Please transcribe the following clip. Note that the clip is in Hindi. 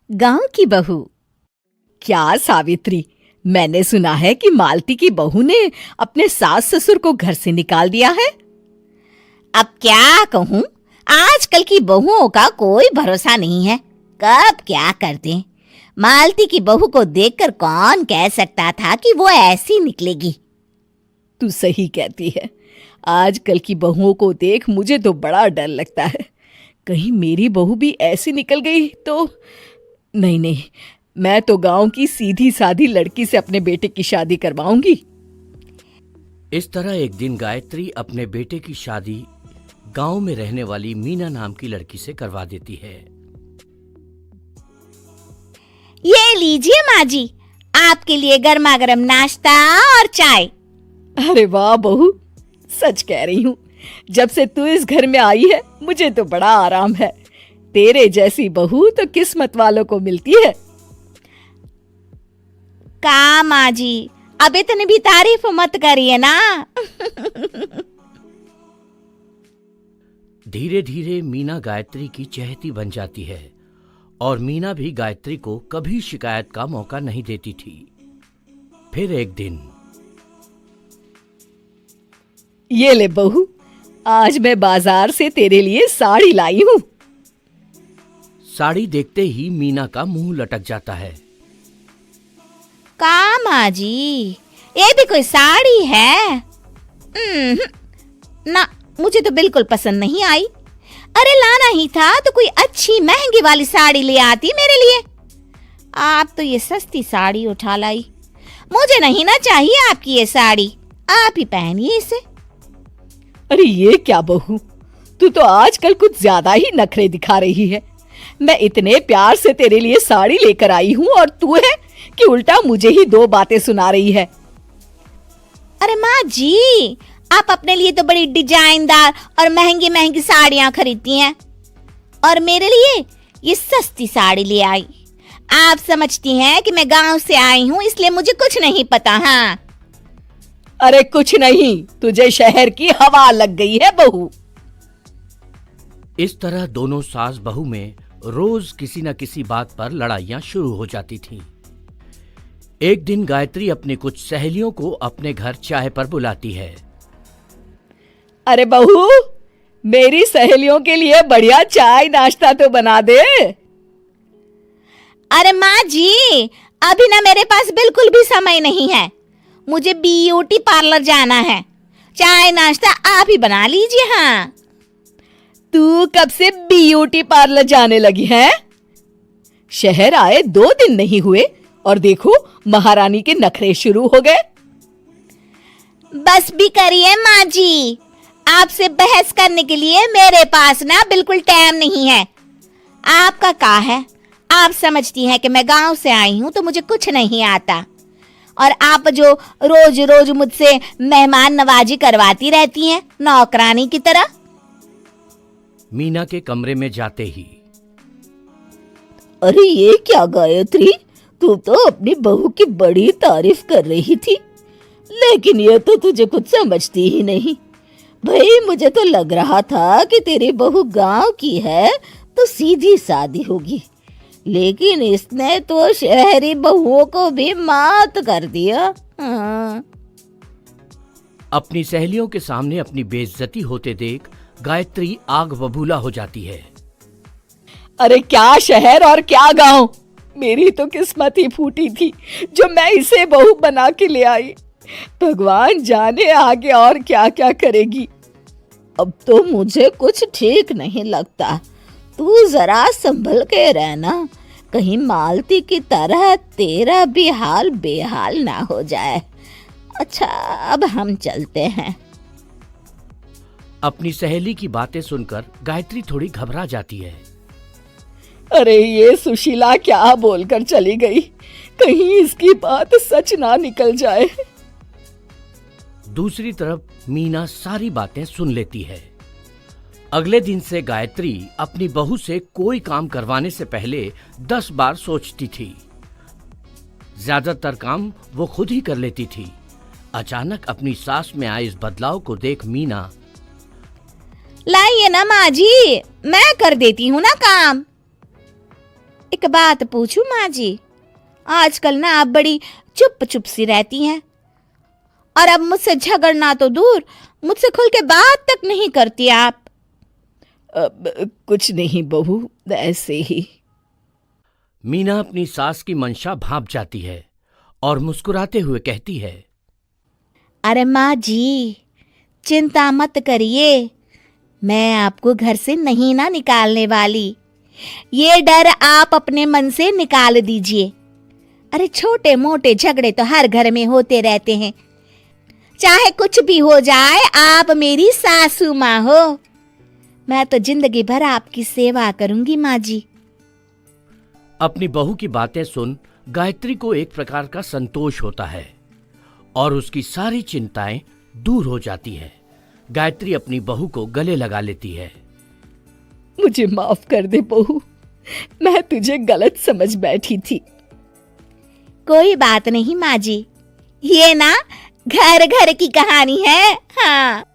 गांव की बहू। क्या सावित्री, मैंने सुना है कि मालती की बहू ने अपने सास ससुर को घर से निकाल दिया है। अब क्या कहूँ, आजकल की बहुओं का कोई भरोसा नहीं है, कब क्या कर दें। मालती की बहू को देखकर कौन कह सकता था कि वो ऐसी निकलेगी। तू सही कहती है, आजकल की बहुओं को देख मुझे तो बड़ा डर लगता है। कहीं मेरी बहू भी ऐसी निकल गई तो। नहीं, मैं तो गांव की सीधी सादी लड़की से अपने बेटे की शादी करवाऊंगी। इस तरह एक दिन गायत्री अपने बेटे की शादी गांव में रहने वाली मीना नाम की लड़की से करवा देती है। ये लीजिए माँ जी, आपके लिए गर्मा गर्म नाश्ता और चाय। अरे वाह बहू, सच कह रही हूँ, जब से तू इस घर में आई है मुझे तो बड़ा आराम है। तेरे जैसी बहू तो किस्मत वालों को मिलती है। का माँ जी, अब इतनी भी तारीफ मत करिए ना। धीरे धीरे मीना गायत्री की चहेती बन जाती है और मीना भी गायत्री को कभी शिकायत का मौका नहीं देती थी। फिर एक दिन, ये ले बहू, आज मैं बाजार से तेरे लिए साड़ी लाई हूँ। साड़ी देखते ही मीना का मुंह लटक जाता है। का माँ जी, ये भी कोई साड़ी है? ना, मुझे तो बिल्कुल पसंद नहीं आई। अरे लाना ही था तो कोई अच्छी महंगी वाली साड़ी ले आती मेरे लिए। आप तो ये सस्ती साड़ी उठा लाई। मुझे नहीं ना चाहिए आपकी ये साड़ी, आप ही पहनिए इसे। अरे ये क्या बहू, तू तो आजकल कुछ ज्यादा ही नखरे दिखा रही है। मैं इतने प्यार से तेरे लिए साड़ी लेकर आई हूँ और तू है कि उल्टा मुझे ही दो बातें सुना रही है। अरे माँ जी, आप अपने लिए तो बड़ी डिजाइनदार और महंगी महंगी साड़ियां खरीदती हैं और मेरे लिए ये सस्ती साड़ी ले आई। आप समझती हैं कि मैं गांव से आई हूँ इसलिए मुझे कुछ नहीं पता। हाँ, अरे कुछ नहीं, तुझे शहर की हवा लग गई है बहू। इस तरह दोनों सास बहू में रोज किसी न किसी बात पर लड़ाइयां शुरू हो जाती थीं। एक दिन गायत्री अपनी कुछ सहेलियों को अपने घर चाय पर बुलाती है। अरे बहू, मेरी सहेलियों के लिए बढ़िया चाय नाश्ता तो बना दे। अरे माँ जी, अभी ना मेरे पास बिल्कुल भी समय नहीं है, मुझे ब्यूटी पार्लर जाना है। चाय नाश्ता आप ही बना लीजिए। हाँ, तू कब से ब्यूटी पार्लर जाने लगी है? शहर आए 2 दिन नहीं हुए और देखो महारानी के नखरे शुरू हो गए। बस भी करिए माँ जी, आपसे बहस करने के लिए मेरे पास ना बिल्कुल टाइम नहीं है। आपका क्या है, आप समझती हैं कि मैं गांव से आई हूं तो मुझे कुछ नहीं आता, और आप जो रोज रोज मुझसे मेहमान नवाजी करवाती रहती हैं नौकरानी की तरह। मीना के कमरे में जाते ही, अरे ये क्या गायत्री, तू तो अपनी बहू की बड़ी तारीफ कर रही थी, लेकिन ये तो तुझे कुछ समझती ही नहीं। भाई मुझे तो लग रहा था कि तेरी बहू गांव की है तो सीधी सादी होगी, लेकिन इसने तो शहरी बहुओं को भी मात कर दिया। हाँ। अपनी सहेलियों के सामने अपनी बेइज्जती होते देख गायत्री आग बबूला हो जाती है। अरे क्या शहर और क्या गांव, मेरी तो किस्मत ही फूटी थी जो मैं इसे बहू बना के ले आई। भगवान जाने आगे और क्या क्या करेगी। अब तो मुझे कुछ ठीक नहीं लगता। तू जरा संभल के रहना, कहीं मालती की तरह तेरा भी हाल बेहाल ना हो जाए। अच्छा, अब हम चलते हैं। अपनी सहेली की बातें सुनकर गायत्री थोड़ी घबरा जाती है। अरे ये सुशीला क्या बोलकर चली गई, कहीं इसकी बात सच ना निकल जाए। दूसरी तरफ मीना सारी बातें सुन लेती है। अगले दिन से गायत्री अपनी बहू से कोई काम करवाने से पहले 10 बार सोचती थी। ज्यादातर काम वो खुद ही कर लेती थी। अचानक अपनी सास में आए इस बदलाव को देख मीना, लाइए ना माँ जी, मैं कर देती हूँ ना काम। एक बात पूछूं माँ जी, आजकल ना आप बड़ी चुप चुप सी रहती हैं और अब मुझसे झगड़ना तो दूर, मुझसे खुल के बात तक नहीं करती आप। कुछ नहीं बहू, ऐसे ही। मीना अपनी सास की मंशा भांप जाती है और मुस्कुराते हुए कहती है, अरे माँ जी, चिंता मत करिए, मैं आपको घर से नहीं ना निकालने वाली। ये डर आप अपने मन से निकाल दीजिए। अरे छोटे मोटे झगड़े तो हर घर में होते रहते हैं, चाहे कुछ भी हो जाए, आप मेरी सासू माँ हो। मैं तो जिंदगी भर आपकी सेवा करूंगी माँ जी। अपनी बहू की बातें सुन गायत्री को एक प्रकार का संतोष होता है और उसकी सारी चिंताएं दूर हो जाती हैं। गायत्री अपनी बहू को गले लगा लेती है। मुझे माफ कर दे बहू, मैं तुझे गलत समझ बैठी थी। कोई बात नहीं माँ जी, ये ना घर घर की कहानी है। हाँ।